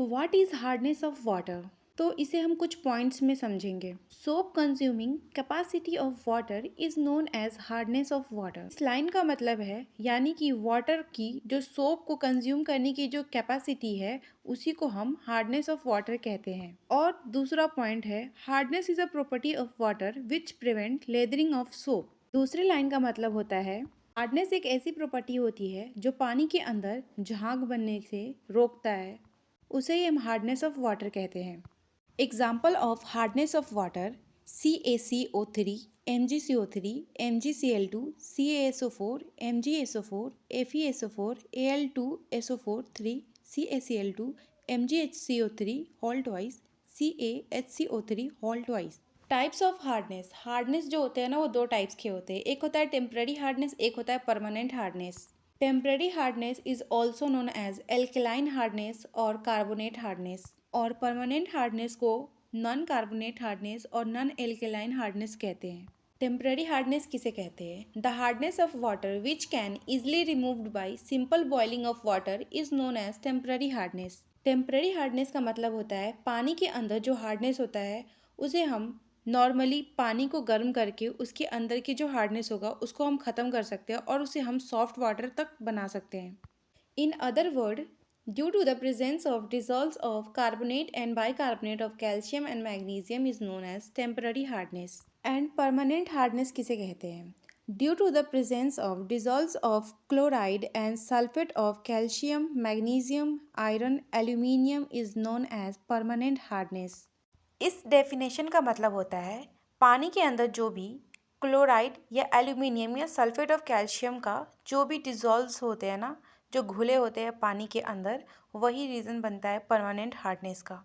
What is hardness of water? तो इसे हम कुछ पॉइंट्स में समझेंगे। Soap consuming capacity of water is known as hardness of water. इस लाइन का मतलब है यानी कि वाटर की जो सोप को कंज्यूम करने की जो कैपेसिटी है उसी को हम हार्डनेस ऑफ वाटर कहते हैं। और दूसरा पॉइंट है hardness is a property of water which prevent lathering of soap. दूसरी लाइन का मतलब होता है हार्डनेस एक ऐसी प्रॉपर्टी होती है जो पानी के अंदर झाग बनने से रोकता है, उसे ही हम हार्डनेस ऑफ वाटर कहते हैं। Example of hardness of water CaCO3, MgCO3, MgCl2, CaSO4, MgSO4, FeSO4, Al2SO4, 3, CaCl2, MgHCO3 whole twice, CaHCO3 whole twice। Types of hardness. Hardness जो होते हैं ना वो दो टाइप्स के होते हैं, एक होता है टेम्पररी हार्डनेस, एक होता है permanent hardness. Temporary hardness is also known as alkaline hardness और कार्बोनेट हार्डनेस, और परमानेंट हार्डनेस को नॉन कार्बोनेट हार्डनेस और नॉन एल्कलाइन हार्डनेस कहते हैं। टेम्पररी हार्डनेस किसे कहते हैं? The hardness of water which can easily removed by simple boiling of water is known as temporary hardness. Temporary hardness का मतलब होता है पानी के अंदर जो हार्डनेस होता है उसे हम नॉर्मली पानी को गर्म करके उसके अंदर की जो हार्डनेस होगा उसको हम ख़त्म कर सकते हैं और उसे हम सॉफ्ट वाटर तक बना सकते हैं। In other word, due to the presence of dissolves of carbonate and bicarbonate of calcium and magnesium is known as temporary hardness। And permanent hardness किसे कहते हैं? Due to the presence of dissolves of chloride and sulfate of calcium, magnesium, iron, aluminium is known as permanent hardness। इस definition का मतलब होता है पानी के अंदर जो भी क्लोराइड या एल्यूमिनियम या सल्फेट ऑफ कैल्शियम का जो भी डिजॉल्व्स होते हैं ना, जो घुले होते हैं पानी के अंदर, वही रीज़न बनता है परमानेंट हार्डनेस का।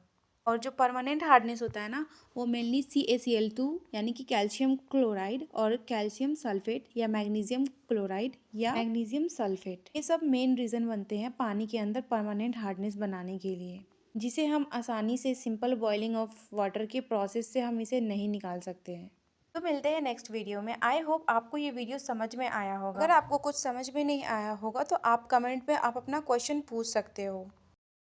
और जो परमानेंट हार्डनेस होता है ना वो मेनली CaCl2 यानी कि कैल्शियम क्लोराइड और कैल्शियम सल्फेट या मैग्नीशियम क्लोराइड या मैग्नीशियम सल्फेट, ये सब मेन रीज़न बनते हैं पानी के अंदर परमानेंट हार्डनेस बनाने के लिए, जिसे हम आसानी से सिंपल बॉइलिंग ऑफ वाटर के प्रोसेस से हम इसे नहीं निकाल सकते हैं। तो मिलते हैं नेक्स्ट वीडियो में। आई होप आपको ये वीडियो समझ में आया होगा। अगर आपको कुछ समझ में नहीं आया होगा तो आप कमेंट में आप अपना क्वेश्चन पूछ सकते हो।